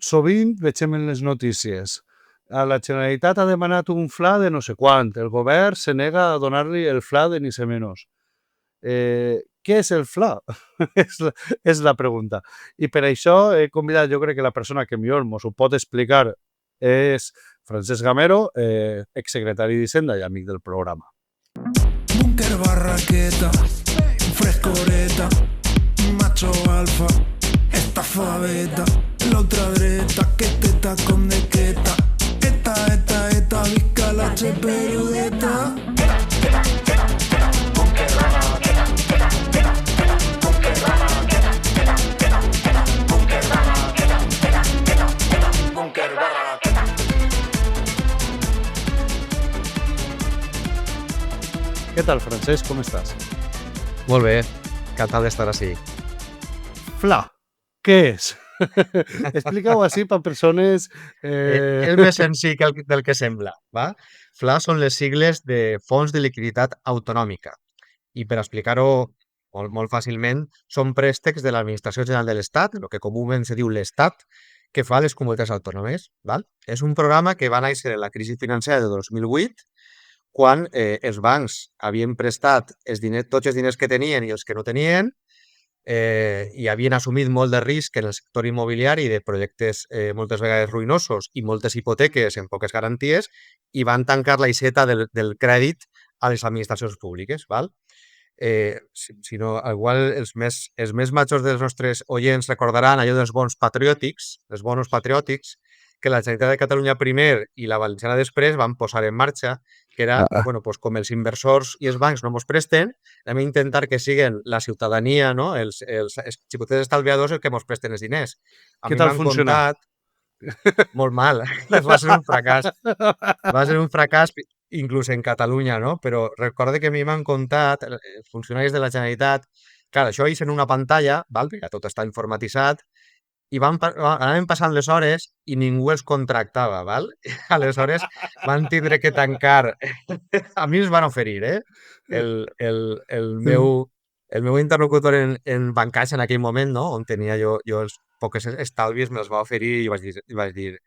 sovint veiem en les notícies a la Generalitat ha demanat un fla de no sé quant, el govern se nega a donar-li el fla de ni se menys. Què és el fla? és la pregunta. I per això he convidat, jo crec que la persona que millor ens ho pot explicar és Francesc Gamero, exsecretari d'Hisenda i amic del programa. Búnker Barraqueta, frescoreta, macho alfa, estafa beta, la ultradreta, que teta con de queta, esta, visca la cheperudeta. Què tal, Francesc? Com estàs? Molt bé, encantat d'estar així. Fla, què és? Explica-ho així per persones... És més senzill del que sembla. Va? FLA són les sigles de Fons de Liquiditat Autonòmica. I per explicar-ho molt fàcilment, són préstecs de l'Administració General de l'Estat, el que comúment se diu l'Estat, que fa a les comunitats autònomes. Val? És un programa que va néixer en la crisi financera de 2008, quan els bancs havien prestat tots els diners que tenien i els que no tenien i havien assumit molt de risc en el sector immobiliari de projectes moltes vegades ruïnosos i moltes hipoteques en poques garanties i van tancar l'aixeta del crèdit a les administracions públiques. Val? Si no, igual els més majors dels nostres oients recordaran allò dels bons patriòtics, que la Generalitat de Catalunya primer i la Valenciana després van posar en marxa, que era, pues, com els inversors i els bancs no ens presten, hem d'intentar que siguin la ciutadania, no? els xicotets estalviadors els que ens presten els diners. Què tal funciona? Molt mal, va ser un fracàs. Va ser un fracàs inclús en Catalunya, no? Però recorda que a mi m'han contat els funcionaris de la Generalitat, clar, això és en una pantalla, val? Perquè tot està informatitzat, i anaven passant les hores i ningú els contractava, val? Aleshores van tindre que tancar. A mi es van oferir, el meu interlocutor en bancaixa en aquell moment, no? On tenia jo els pocs estalvis, me'ls va oferir i vaig dir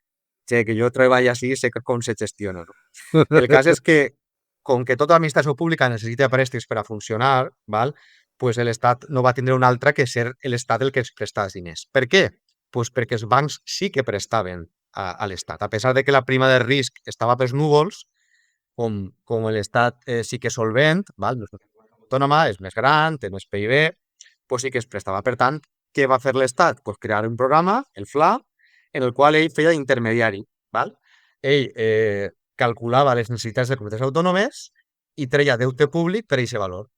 che, que jo treballo així i sé com se gestiona. No? El cas és que, com que tota l'administració pública necessita préstecs per a funcionar, val? Pues l'Estat no va tindre un altre que ser l'Estat el que ens presta els diners. Per què? Pues perquè els bancs sí que prestaven a l'Estat. A pesar de que la prima de risc estava pels núvols, com l'Estat sí que és solvent, val? Autònoma, és més gran, té més PIB, pues sí que es prestava. Per tant, què va fer l'Estat? Pues crear un programa, el FLA, en el qual ell feia d'intermediari. Val? Ell calculava les necessitats de comunitats autònomes i treia deute públic per a aquest valor.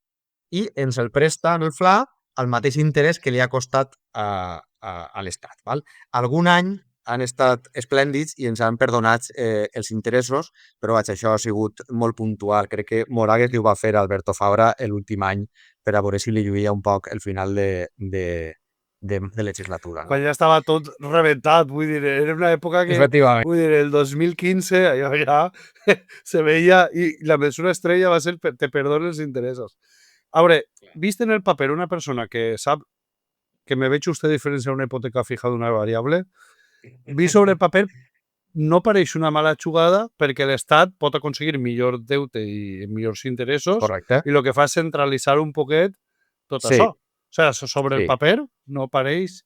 I ens el presta en el FLA al mateix interès que li ha costat a l'Estat. Val? Algun any han estat esplèndids i ens han perdonat els interessos, però això ha sigut molt puntual. Crec que Moragues li ho va fer a Alberto Fabra l'últim any per a veure si li lluïa un poc el final de legislatura. No? Quan ja estava tot rebentat, vull dir, era una època que, vull dir, el 2015 allò ja se veia i la mesura estrella va ser te perdonen els interessos. A veure, vist en el paper una persona que sap que me veig usted diferenciar una hipoteca fija d'una variable, vist sobre el paper no pareix una mala jugada perquè l'Estat pot aconseguir millor deute i millors interessos. Correcte. I el que fa és centralitzar un poquet tot això. O sigui, sobre el paper no pareix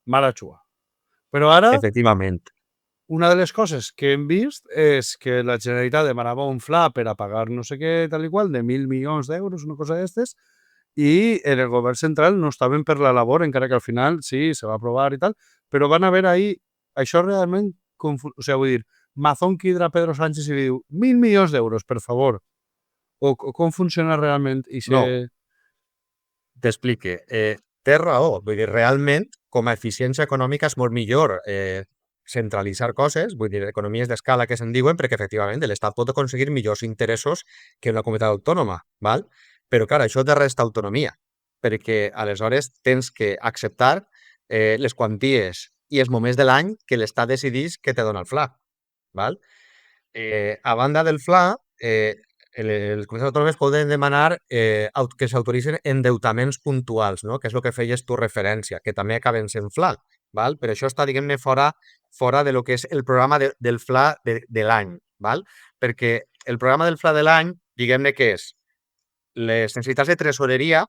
mala jugada. Però ara... Efectivament. Una de les coses que hem vist és que la Generalitat demanava un FLA per a pagar no sé què, tal i qual, de 1.000 milions d'euros, una cosa d'estes, i en el govern central no estaven per la labor, encara que al final sí, se va aprovar i tal, però van haver ahí, això realment, o sigui, vull dir, Mazón quidra Pedro Sánchez i li diu 1.000 milions d'euros, per favor. O com funciona realment? No, t'explique. Té raó, vull dir, realment, com a eficiència econòmica és molt millor centralitzar coses, vull dir, economies d'escala que se'n diuen, perquè efectivament l'Estat pot aconseguir millors interessos que una comunitat autònoma, val? Però clar, això te resta autonomia, perquè aleshores tens que acceptar les quanties i els moments de l'any que l'Estat decidís que te dona el FLA, val? A banda del FLA, les comunitats autònomes poden demanar que s'autoritzen endeutaments puntuals, no? Que és el que feies tu referència, que també acaben sent FLA. val? Però això està, diguem-ne, fora de lo que és el programa del FLA de l'any, val? Perquè el programa del FLA de l'any, diguem-ne que és les necessitats de tresoreria,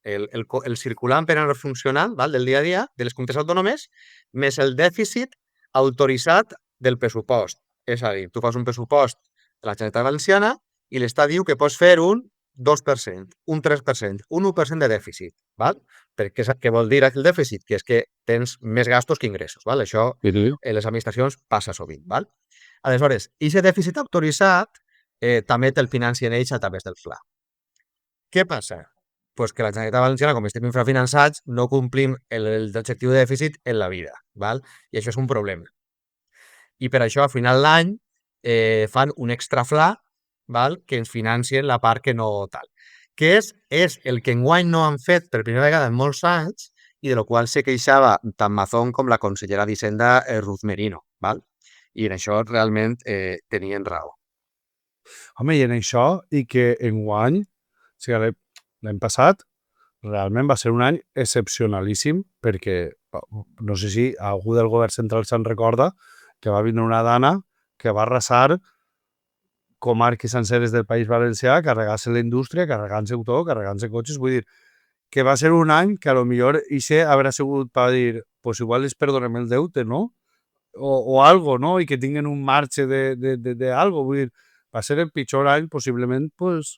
el circulant per anar funcionant, val? Del dia a dia, de les comunitats autònomes, més el dèficit autoritzat del pressupost. És a dir, tu fas un pressupost de la Generalitat Valenciana i l'Estat diu que pots fer un 2%, un 3%, un 1% de dèficit, val? Perquè què vol dir el dèficit? Que és que tens més gastos que ingressos, val? Això en les administracions passa sovint, val? Aleshores, aquest dèficit autoritzat també te'l financien ells a través del FLA. Què passa? Pues que la Generalitat Valenciana, com estem infrafinançats, no complim l'objectiu de dèficit en la vida, val? I això és un problema. I per això, a final d'any, fan un extra FLA, val? Que ens financien la part que no tal. Que és el que enguany no han fet per primera vegada en molts anys i de lo qual se queixava tant Mazón com la consellera d'Hisenda Ruth Merino, val? I en això realment tenien raó. Home, i en això, i que enguany, o sigui, l'any passat, realment va ser un any excepcionalíssim perquè, no sé si algú del govern central se'n recorda, que va vindre una dana que va arrasar comarques senceres del País Valencià, carregar-se la indústria, carregant-se tot, carregant-se cotxes, vull dir, que va ser un any que a lo millor ixe haurà sigut per dir, pues igual les perdonem el deute, no? O algo, no? I que tinguen un marge de algo, vull dir, va ser el pitjor any possiblement, pues,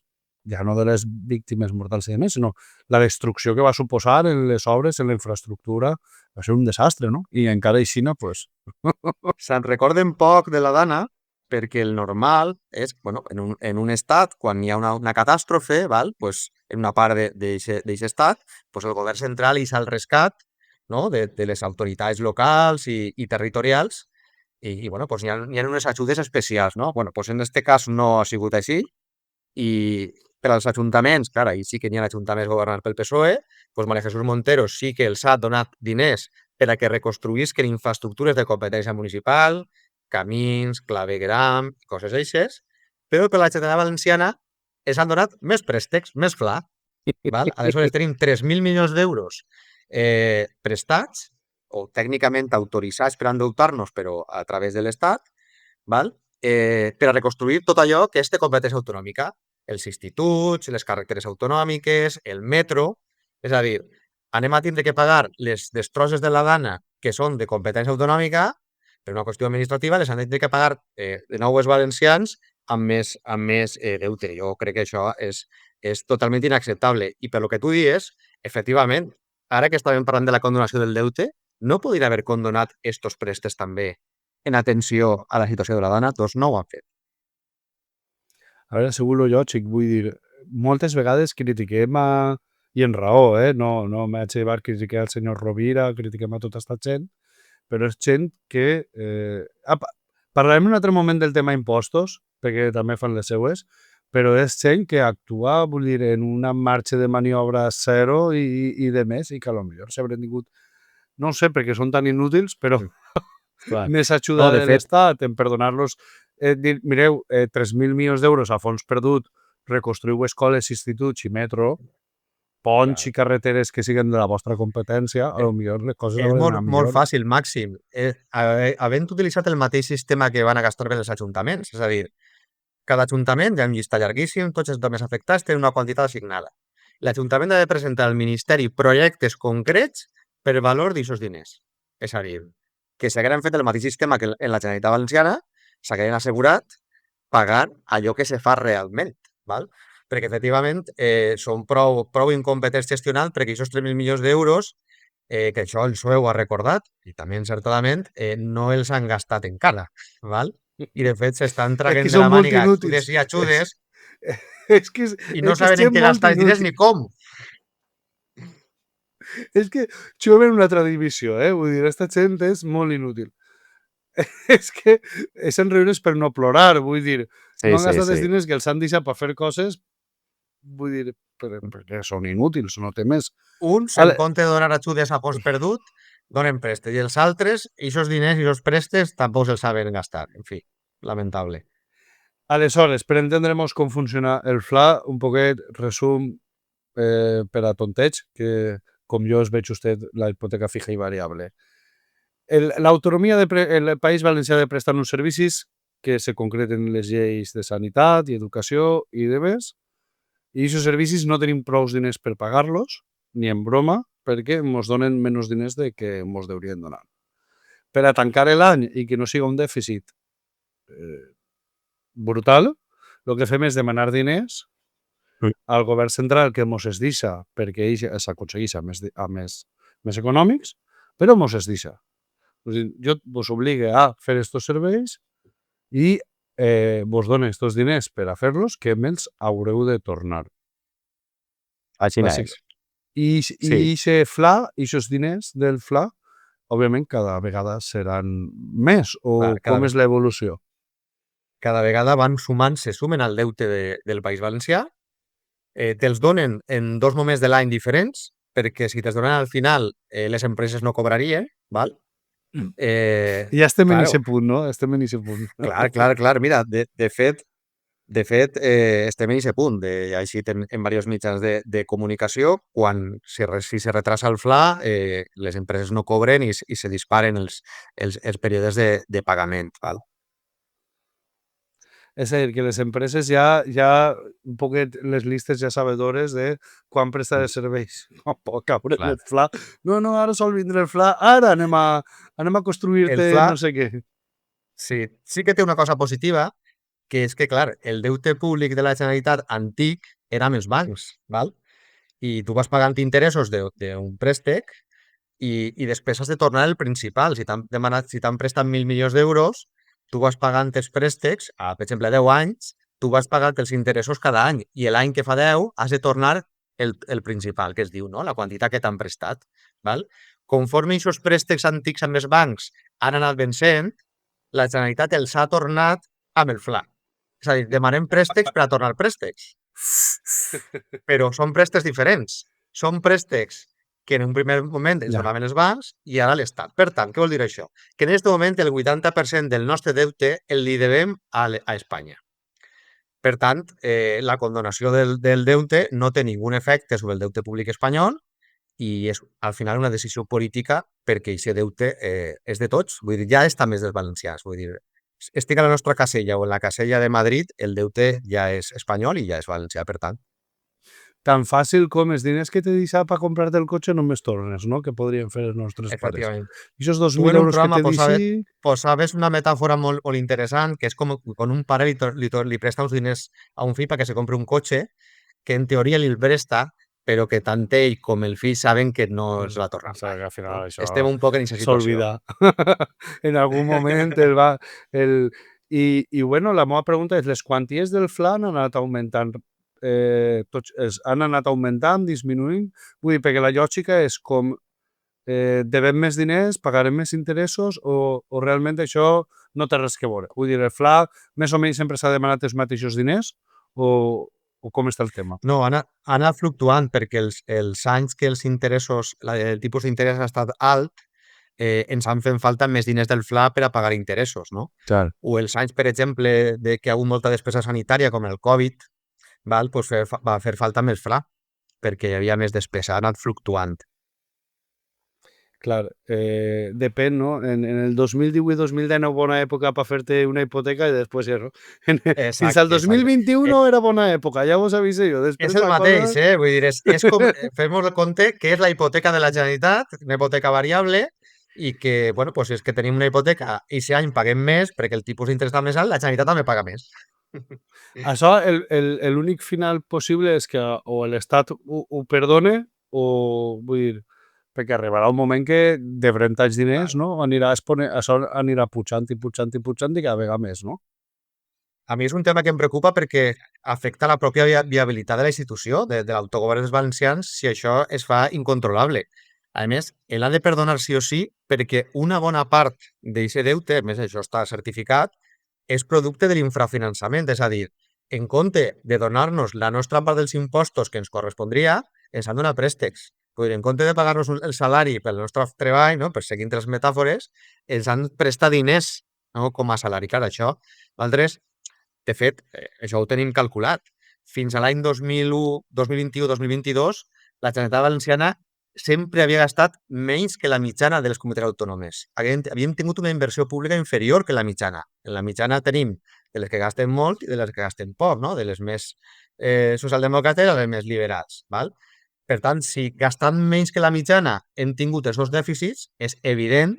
ja no de les víctimes mortals i demés, sinó la destrucció que va suposar en les obres, en la infraestructura, va ser un desastre, no? I encara així, pues... Se'n recorden poc de la dana perquè el normal és, bueno, en un estat, quan hi ha una catàstrofe, val? Pues, en una part d'aquest estat, pues el govern central ix al rescat, no? de les autoritats locals i territorials i bueno, pues hi ha unes ajudes especials, no? Bueno, pues en aquest cas no ha sigut així i per als ajuntaments, clar, ahir sí que n'hi ha ajuntaments governats pel PSOE, doncs María Jesús Montero sí que els ha donat diners per a que reconstruïsquen infraestructures de competència municipal, camins, clavegueram, coses aixes, però per la Generalitat Valenciana els han donat més préstecs, més FLA. Val? Aleshores tenim 3.000 milions d'euros prestats o tècnicament autoritzats per endeutar-nos, però a través de l'Estat, val? Per a reconstruir tot allò que és de competència autonòmica, els instituts, les carreteres autonòmiques, el metro, és a dir, anem a tindre que pagar les destrosses de la dana que són de competència autonòmica, per una qüestió administrativa, les han de tindre que pagar de nou els valencians amb més deute. Jo crec que això és totalment inacceptable. I per lo que tu dius, efectivament, ara que estàvem parlant de la condonació del deute, no podria haver condonat estos préstecs també en atenció a la situació de la dana? Doncs no ho han fet. A veure, asseguro jo, xic, vull dir, moltes vegades critiquem i en raó, no m'haig de llevar criticar el senyor Rovira, critiquem a tota aquesta gent, però és gent que... parlarem en un altre moment del tema impostos, perquè també fan les seues, però és gent que actua, vull dir, en una marxa de maniobra zero i de més, i que potser s'haurien tingut, no sé, perquè són tan inútils, però més ajuda de l'Estat en perdonar-los. Mireu, 3.000 milions d'euros a fons perdut, reconstruïu escoles, instituts i metro, ponts i carreteres que siguin de la vostra competència, a lo millor les coses és molt fàcil, Màxim. Havent utilitzat el mateix sistema que van a gastar bé els ajuntaments, és a dir, cada ajuntament, hi ha un llistat llarguíssim, tots els domes afectats tenen una quantitat assignada. L'Ajuntament ha de presentar al Ministeri projectes concrets per valor d'aquests diners. És a dir, que s'hagueren fet el mateix sistema que en la Generalitat Valenciana, s'hagueren assegurat pagar allò que se fa realment, val? Perquè efectivament són prou incompetents gestionant perquè aquests 3.000 milions d'euros, que això el PSOE ho ha recordat, i també encertadament, no els han gastat encara, val? I de fet s'estan traient de la màniga ajudes i ajudes i no saben en què gastar els diners ni com. És que juguem en una altra divisió, vull dir, aquesta gent és molt inútil. És que és enriures per no plorar, vull dir, no han gastat els diners que els han deixat per fer coses, vull dir, perquè són inútils, no té més. Uns, en compte de donar ajudes a fons perdut, donen préstecs, i els altres, aquests diners i aquests préstecs tampoc se'ls saben gastar. En fi, lamentable. Aleshores, per entendre-nos com funciona el FLA, un poquet resum per a tonteig, que com jo es veig usted la hipoteca fija i variable. l'autonomia del País Valencià de prestar uns servicis que se concreten en les lleis de sanitat i educació i demés, i aquests servicis no tenim prou diners per pagar-los, ni en broma, perquè ens donen menys diners de que ens deurien donar. Per a tancar l'any i que no siga un dèficit brutal, el que fem és demanar diners al govern central que ens es deixa perquè ell s'aconsegueix a més econòmics, però ens es deixa. Jo vos obligue a fer aquests serveis i vos dono aquests diners per a fer-los que me'ls haureu de tornar. Així és. I aquests diners del FLA, òbviament, cada vegada seran més, o com és l'evolució? Cada vegada van sumant, se sumen al deute del País Valencià, te'ls donen en 2 moments de l'any diferents, perquè si te'ls donen al final, les empreses no cobrarien, val? Ja estem en aquest punt, no? Estem en aquest punt. Clar. Mira, de fet, estem en aquest punt. Ja ha eixit en diversos mitjans de comunicació. Quan si se retrasa el FLA, les empreses no cobren i se disparen els períodes de pagament. Val? És a dir, que les empreses ja un poquet les listes ja sabedores de quan presta de serveis. No pot caure el FLA. No, ara sol vindre el FLA. Ara anem a construir-te no sé què. Sí que té una cosa positiva, que és que, clar, el deute públic de la Generalitat antic era amb els bancs, val? I tu vas pagant interessos d'un préstec i després has de tornar el principal. Si t'han prestat 1.000 milions d'euros, tu vas pagant els préstecs, per exemple, 10 anys, tu vas pagant els interessos cada any i l'any que fa 10 has de tornar el principal, que es diu, no? La quantitat que t'han prestat. Val? Conforme aquests préstecs antics amb els bancs han anat vencent, la Generalitat els ha tornat amb el FLA. És a dir, demanem préstecs per a tornar préstecs. Però són préstecs diferents. Són préstecs que en un primer moment ens donaven els bancs i ara l'Estat. Per tant, què vol dir això? Que en aquest moment el 80% del nostre deute el devem a Espanya. Per tant, la condonació del deute no té ningun efecte sobre el deute públic espanyol i és al final una decisió política perquè aquest deute és de tots. Vull dir, ja està més dels valencians. Vull dir, estic a la nostra casella o en la casella de Madrid, el deute ja és espanyol i ja és valencià, per tant. Tan fàcil com els diners que t'he deixat per comprar-te el cotxe només tornes, no? Que podrien fer els nostres pares. Efectivament. I aquests 2.000 euros que t'he deixat... Posaves una metàfora molt interessant, que és com quan un pare li presta uns diners a un fill perquè se compri un cotxe, que en teoria li presta, però que tant ell com el fill saben que no es va tornar. O sigui, que al final això... Estem un poc en aquesta situació. S'olvida. En algun moment I bueno, la meva pregunta és, les quanties del FLA han anat augmentant han anat augmentant, disminuint? Vull dir, perquè la lògica és com devem més diners, pagarem més interessos o realment això no té res que veure? Vull dir, el FLA més o menys sempre s'ha demanat els mateixos diners o com està el tema? No, ha anat fluctuant perquè els anys que els interessos, el tipus d'interès ha estat alt, ens han fet falta més diners del FLA per a pagar interessos, no? Clar. O els anys, per exemple, de que hi ha hagut molta despesa sanitària, com el Covid, pues va fer falta més FLA, perquè hi havia més despesa, ha anat fluctuant. Clar, depèn, no? En el 2018-2019 bona època per fer-te una hipoteca i després ja no. Fins al 2021 era bona època, ja vos avisé jo. És el mateix, vull dir, és com, fem-nos el compte que és la hipoteca de la Generalitat, una hipoteca variable, i que, bueno, pues és que tenim una hipoteca i aquest any paguem més perquè el tipus d'interès està més alt, la Generalitat també paga més. Això, l'únic final possible és que o l'Estat ho perdone o, vull dir, perquè arribarà un moment que deurem tants diners, no? Això anirà pujant i cada vegada més, no? A mi és un tema que em preocupa perquè afecta la pròpia viabilitat de la institució, de l'autogovern dels valencians, si això es fa incontrolable. A més, l'ha de perdonar sí o sí perquè una bona part d'aquest deute, a més això està certificat, és producte de l'infrafinançament, és a dir, en compte de donar-nos la nostra part dels impostos que ens correspondria, ens han donat préstecs. En compte de pagar-nos el salari pel nostre treball, no? Per seguint les metàfores, ens han prestat diners, no? Com a salari. Clar, això, nosaltres, de fet, això ho tenim calculat. Fins a l'any 2021-2022, la Generalitat Valenciana sempre havia gastat menys que la mitjana de les comunitats autònomes. Havíem tingut una inversió pública inferior que la mitjana. En la mitjana tenim de les que gasten molt i de les que gasten poc, no? De les més socialdemòcrates a les més liberals. Val? Per tant, si gastant menys que la mitjana hem tingut els dos dèficits, és evident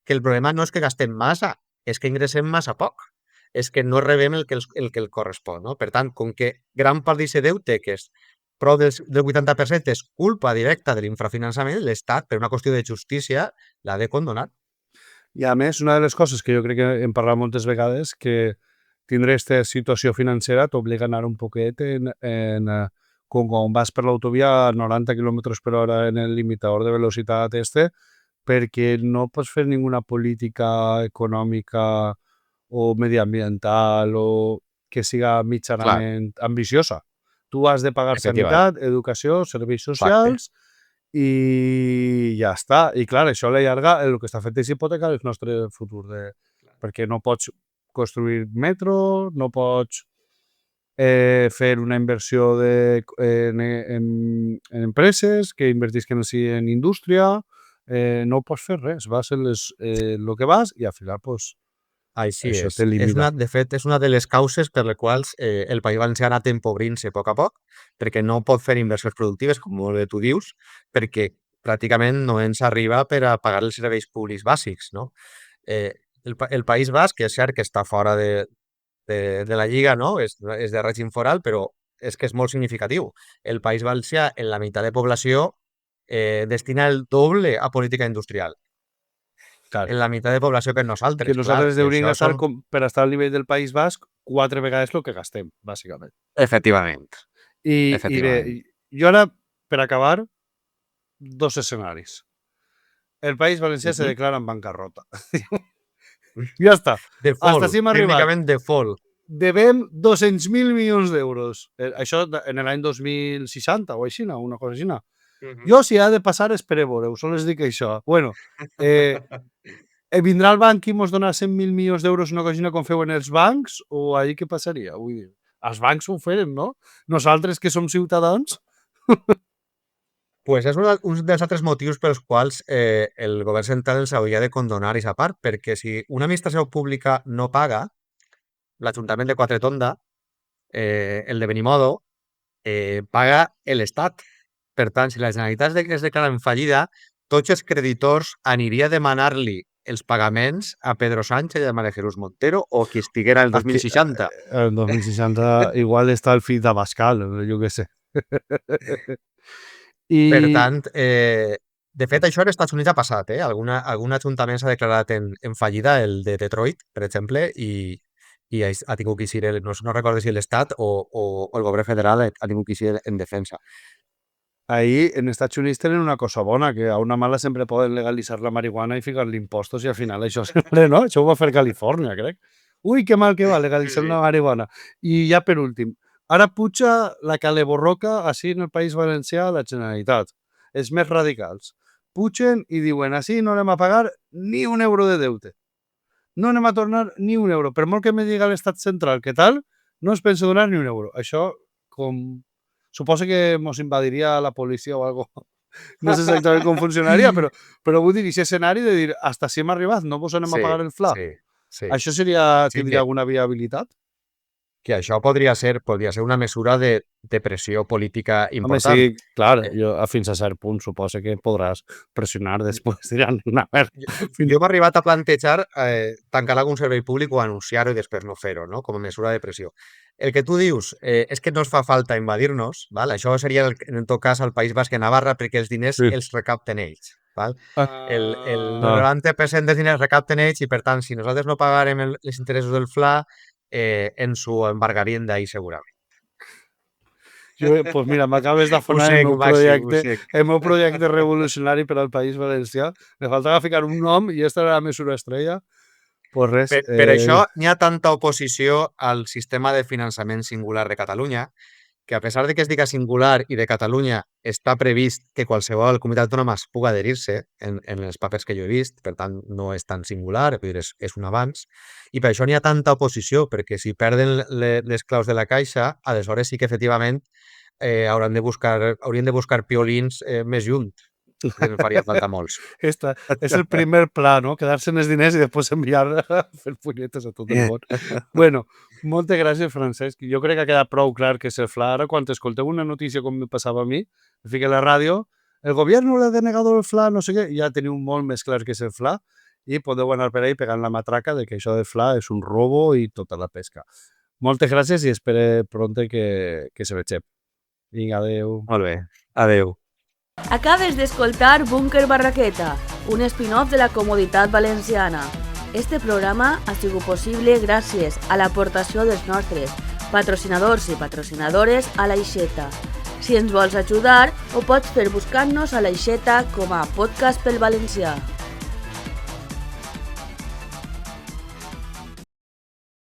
que el problema no és que gastem massa, és que ingressem massa poc. És que no rebem el que el correspon. No? Per tant, com que gran part d'aquest deute, que és prou del 80%, és culpa directa de l'infrafinançament, l'Estat, per una qüestió de justícia, l'ha de condonar. I a més, una de les coses que jo crec que hem parlat moltes vegades, que tindre aquesta situació financera t'obliga a anar un poquet com quan vas per l'autovia a 90 km per hora en el limitador de velocitat perquè no pots fer ninguna política econòmica o mediambiental o que siga mitjanament ambiciosa. Tu has de pagar sanitat, educació, serveis socials i ja està. I clar, això a la llarga el que està fet és hipotecar el nostre futur, perquè no pots construir metro, no pots fer una inversió en empreses que invertisquen en indústria, no pots fer res, vas en el que vas i al final pues, així és. De fet, és una de les causes per les quals el País Valencià ha anat empobrint-se a poc, perquè no pot fer inversions productives, com molt bé tu dius, perquè pràcticament no ens arriba per a pagar els serveis públics bàsics. No? El País Basc, que és cert que està fora de la Lliga, no? És de règim foral, però és que és molt significatiu. El País Valencià, en la meitat de població, destina el doble a política industrial. Clar. En la meitat de població que nosaltres. Que nosaltres hauríem gastar, per estar al nivell del País Basc, 4 vegades el que gastem, bàsicament. Efectivament. I bé, jo ara, per acabar, 2 escenaris. El País Valencià se declara en bancarrota. Ja està. Default, tècnicament default. Devem 200.000 milions d'euros. Això en l'any 2060 o així, una cosa així. Jo, si ha de passar, esperé veure-ho. Sols dic això. Bueno, vindrà el banc i mos dona 100.000 milions d'euros una cosa com feuen els bancs o ahir què passaria? Vull dir, els bancs ho feren, no? Nosaltres, que som ciutadans... Pues és un dels altres motius pels quals el govern central els hauria de condonar aquesta part, perquè si una administració pública no paga, l'Ajuntament de Quatretonda, el de Benimodo, paga l'Estat. Per tant, si la Generalitat es declara en fallida, tots els creditors aniria a demanar-li els pagaments a Pedro Sánchez i a María Jesús Montero o qui estiguera el 2060. El 2060 igual està el fill d'Abascal, jo què sé. Per tant, de fet, això als Estats Units ha passat. Algun ajuntament s'ha declarat en fallida, el de Detroit, per exemple, i ha tingut que ser, no recordo si l'Estat o el govern federal ha tingut que ser en defensa. Ahí, en Estats Units tenen una cosa bona, que a una mala sempre poden legalitzar la marihuana i ficar-li impostos i al final això sempre, no? Això ho va fer Califòrnia, crec. Ui, que mal que va legalitzar la marihuana. I ja per últim, ara puja la caleborroca així en el País Valencià la Generalitat. Els més radicals. Pugen i diuen, així no anem a pagar ni un euro de deute. No anem a tornar ni un euro. Per molt que me diga l'estat central que tal, no es pensa donar ni un euro. Això, com... Suposo que ens invadiria la policia o algo. No sé exactament com funcionaria, però vull dir, aquest escenari de dir, hasta si hem arribat, no vos anem a pagar el fla. Sí. Això tindria alguna viabilitat? Que això podria ser una mesura de pressió política important. Home, sí, clar, fins a cert punt suposo que podràs pressionar després tirant una merda. Jo m'he arribat a plantejar tancar algun servei públic o anunciar-ho i després no fer-ho, no? Com a mesura de pressió. El que tu dius és que no es fa falta invadir-nos, val? Això seria en tot cas al País Basc i a Navarra perquè els diners els recapten ells. Val? El 90% dels diners recapten ells i per tant si nosaltres no pagarem els interessos del FLA ens ho embargarien d'ahir segurament. Pues mira, m'acabes d'afonar el meu projecte revolucionari per al País Valencià. Me faltava ficar un nom i aquesta era la mesura estrella. Pues res, per això n'hi ha tanta oposició al sistema de finançament singular de Catalunya que a pesar de que es diga singular i de Catalunya està previst que qualsevol comunitat autònoma es pugui adherir-se en els papers que jo he vist, per tant no és tan singular, és un avanç, i per això n'hi ha tanta oposició, perquè si perden les claus de la caixa, aleshores sí que efectivament haurien de buscar piolins més lluny. En faria falta molts. És el primer pla, no? Quedar-se en els diners i després enviar a fer punyetes a tot el món. Bueno, moltes gràcies, Francesc. Jo crec que ha quedat prou clar que és el FLA. Ara, quan escolteu una notícia com me passava a mi, me fiqué a la ràdio, el gobierno le ha denegado el FLA, no sé què, ja teniu molt més clar que és el FLA i podeu anar per ahí pegant la matraca de que això del FLA és un robo i tota la pesca. Moltes gràcies i espero pronte que se vegem. Vinga, adeu. Molt bé, adeu. Acabes d'escoltar Búnquer Barraqueta, un spin-off de la Comoditat Valenciana. Este programa ha sigut possible gràcies a l'aportació dels nostres patrocinadors i patrocinadores a l'Aixeta. Si ens vols ajudar, ho pots fer buscant-nos a l'Aixeta com a Podcast pel Valencià.